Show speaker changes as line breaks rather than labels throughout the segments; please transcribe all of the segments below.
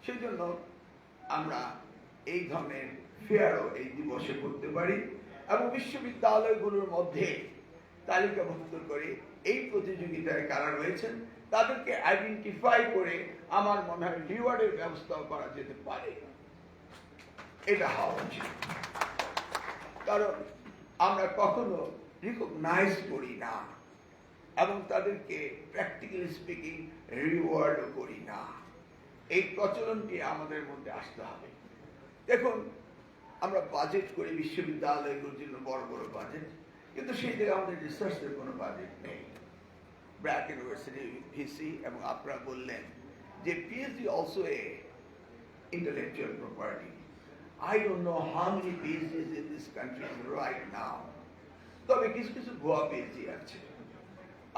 সেই জন্য আমরা এই ধরনের ফেয়ারও এই দিবসে করতে পারি এবং বিশ্ববিদ্যালয়গুলোর মধ্যে তালিকাভুক্ত করে এই প্রতিযোগিতায় কারা রয়েছেন তাদেরকে আইডেন্টিফাই করে আমার মনে হয় রিওয়ার্ডের ব্যবস্থাও করা যেতে পারে। এটা হওয়া উচিত, কারণ আমরা কখনো রিকগনাইজ করি না এবং তাদেরকে প্র্যাকটিক্যালি স্পিকিং রিওয়ার্ডও করি না। এই প্রচলনটি আমাদের মধ্যে আসতে হবে। দেখুন, আমরা বাজেট করি বিশ্ববিদ্যালয়গুলোর জন্য বড় বড় বাজেট, কিন্তু সেই জায়গায় আমাদের রিসার্চের কোনো বাজেট নেই। ব্র্যাক ইউনিভার্সিটি ভিসি এবং আপনারা বললেন যে PhD also a intellectual property. I don't know how many PhDs in this country right now. তবে কিছু কিছু গোয়া পিএইচডি আছে।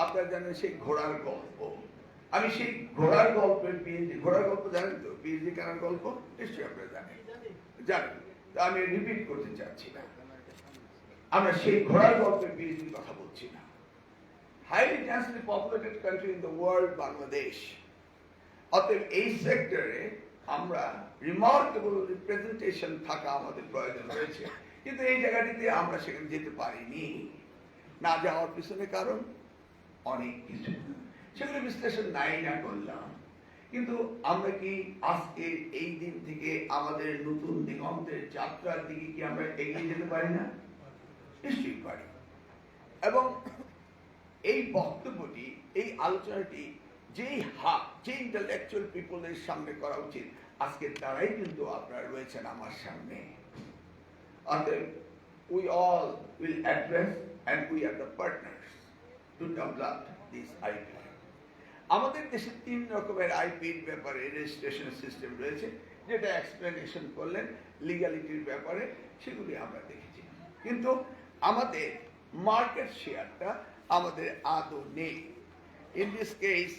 আপনারা জানেন সেই ঘোড়ার গল্প, আমি সেই ঘোড়ার গল্পের পিএইচডি, ঘোড়ার গল্প জানেন তো, পিএইচডি কেনার গল্প নিশ্চয়ই আপনারা জানেন, তা আমি রিপিট করতে চাচ্ছি না। আমরা সেই ঘোড়ার গল্পের পিএইচডির কথা বলছি না। Highly densely populated country in the world Bangladesh. অতএব এই সেক্টরে আমরা রিমার্কেবল রিপ্রেজেন্টেশন থাকা আমাদের প্রয়োজন রয়েছে, কিন্তু এই জায়গাটিতে আমরা সেখানে যেতে পারিনি। না যাওয়ার পিছনে কারণ অনেক কিছু, সেগুলো বিশ্লেষণ নাই না করলাম। কিন্তু আমরা কি আজকে এই দিন থেকে আমাদের নতুন দিগন্তের যাত্রার দিকে কি আমরা এগিয়ে যেতে পারি না? নিশ্চয়ই পারি। এবং এই বক্তব্যটি, এই আলোচনাটি যেই যে ইন্টেলেকচুয়াল পিপলের সামনে করা উচিত, আজকে তারাই কিন্তু আপনারা রয়েছেন আমার সামনে। অতএব we all will address and we are the partners to develop this IP. আমাদের দেশে 3 রকমের আইপির ব্যাপারে রেজিস্ট্রেশন সিস্টেম রয়েছে, যেটা এক্সপ্লেনেশন করলেন লিগ্যালিটির ব্যাপারে, সেগুলি আমরা দেখেছি। কিন্তু আমাদের মার্কেট শেয়ারটা আমাদের আদৌ নেই। ইন দিস কেস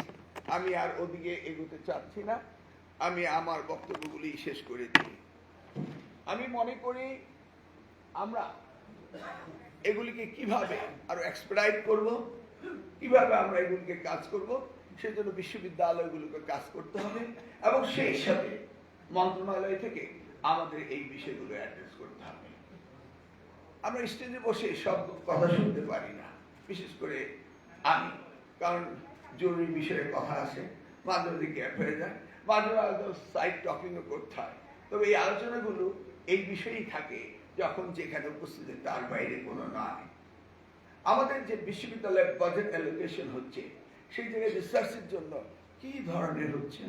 আমি আর ওদিকে এগোতে চাচ্ছি না, আমি আমার বক্তব্যগুলি শেষ করে দিই। আমি মনে করি আমরা এগুলিকে কিভাবে আরো এক্সপেডাইট করব, কিভাবে আমরা এগুলিকে কাজ করব, সেজন্য বিশ্ববিদ্যালয়গুলোকে কাজ করতে হবে এবং সেই সাথে মন্ত্রণালয় থেকে আমাদের এই বিষয়গুলো অ্যাড্রেস করতে হবে। আমরা স্টেজে বসে সব কথা শুনতে পারি না, বিশেষ করে আমি, কারণ জরুরি বিষয়ে কথা আসে, মাঝে মাঝে গ্যাপ হয়ে যায়, মাঝে মাঝে সাইড টকিংও করতে হয়। তবে এই আলোচনাগুলো এই বিষয়েই থাকে যখন যেখানে উপস্থিত, তার বাইরে কোনো নয়। আমাদের যে বিশ্ববিদ্যালয়ের বাজেট অ্যালোকেশন হচ্ছে, সেই জায়গায় রিসার্চের জন্য কি ধরনের হচ্ছে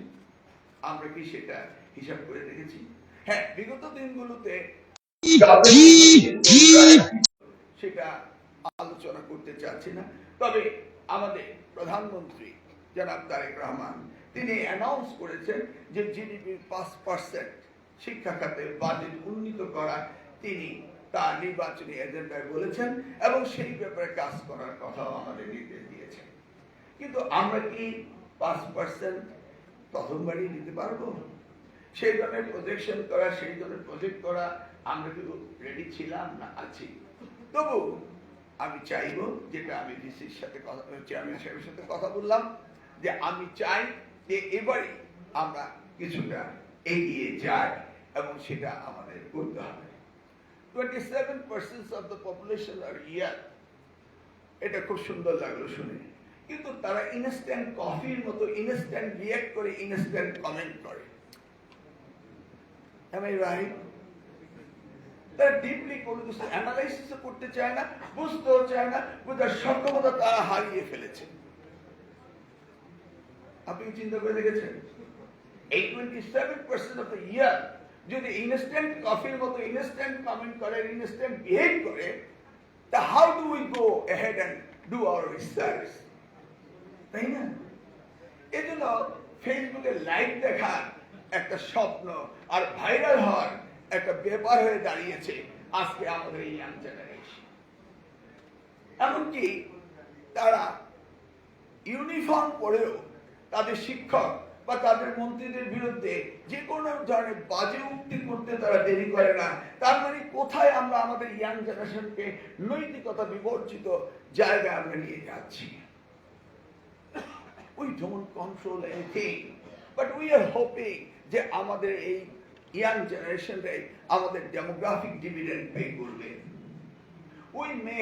আমরা কি সেটা হিসাব করে দেখেছি? হ্যাঁ, বিগত দিনগুলোতে সেটা আলোচনা করতে চাচ্ছি না। তবে আমাদের প্রধানমন্ত্রী জনাব তারেক রহমান, তিনি অ্যানাউন্স করেছেন যে জিডিপির 5% শিক্ষা খাতে বাজেট উন্নীত করা তিনি তার নির্বাচনী এজেন্ডায় বলেছেন এবং সেই ব্যাপারে কাজ করার কথাও আমাদের নির্দেশ দিয়েছেন। কিন্তু আমরা কি 5% প্রথমবারই দিতে পারবো? সেই ধরনের প্রজেকশন করা, সেই ধরনের প্রজেক্ট করা আমরা কি রেডি ছিলাম না আছি? তবু আমি চাইবো, যেটা আমি ডিসির সাথে কথা, চেয়ারম্যান সাহেবের সাথে কথা বললাম, যে আমি চাই যে এবারে আমরা কিছুটা এগিয়ে যাই এবং সেটা আমাদের করতে হবে। 27% of the population are young, এটা খুব সুন্দর লাগলো শুনে, কিন্তু তারা ইনস্ট্যান্ট কফির মতো ইনস্ট্যান্ট রিঅ্যাক্ট করে, ইনস্ট্যান্ট কমেন্ট করে। Am I right? তারা ডিপলি কোনো কিছু অ্যানালাইসিস করতে চায় না, বুঝতেও চায় না, বোঝার সক্ষমতা তারা হারিয়ে ফেলেছে। আপনি চিন্তা করে দেখেছেন, এই 27% অফ দ্য ইয়ার যদি ইনস্ট্যান্ট কফির মতো ইনস্ট্যান্ট কমেন্ট করে, ইনস্ট্যান্ট বিহেভ করে, তা how do we go ahead and do our research? তাই না? এই জন্য ফেসবুকে লাইভ দেখার একটা স্বপ্ন আর ভাইরাল হওয়ার একটা ব্যাপার হয়ে দাঁড়িয়েছে আজকে আমাদের এই ইয়াং জেনারেশন। এমনকি তারা ইউনিফর্ম পরেও তাদের শিক্ষক বা তাদের মন্ত্রীদের বিরুদ্ধে যে কোনো ধরনের বাজে উক্তি করতে তারা দেরি করে না। তার মানে কোথায় আমরা আমাদের ইয়াং জেনারেশনকে নৈতিকতা বিবর্জিত জায়গায় আমরা নিয়ে যাচ্ছি? We don't control anything. But we are hoping যে আমাদের এই ইয়াং জেনারেশনটাই আমাদের ডেমোগ্রাফিক ডিভিডেন্ড পে করবে। We may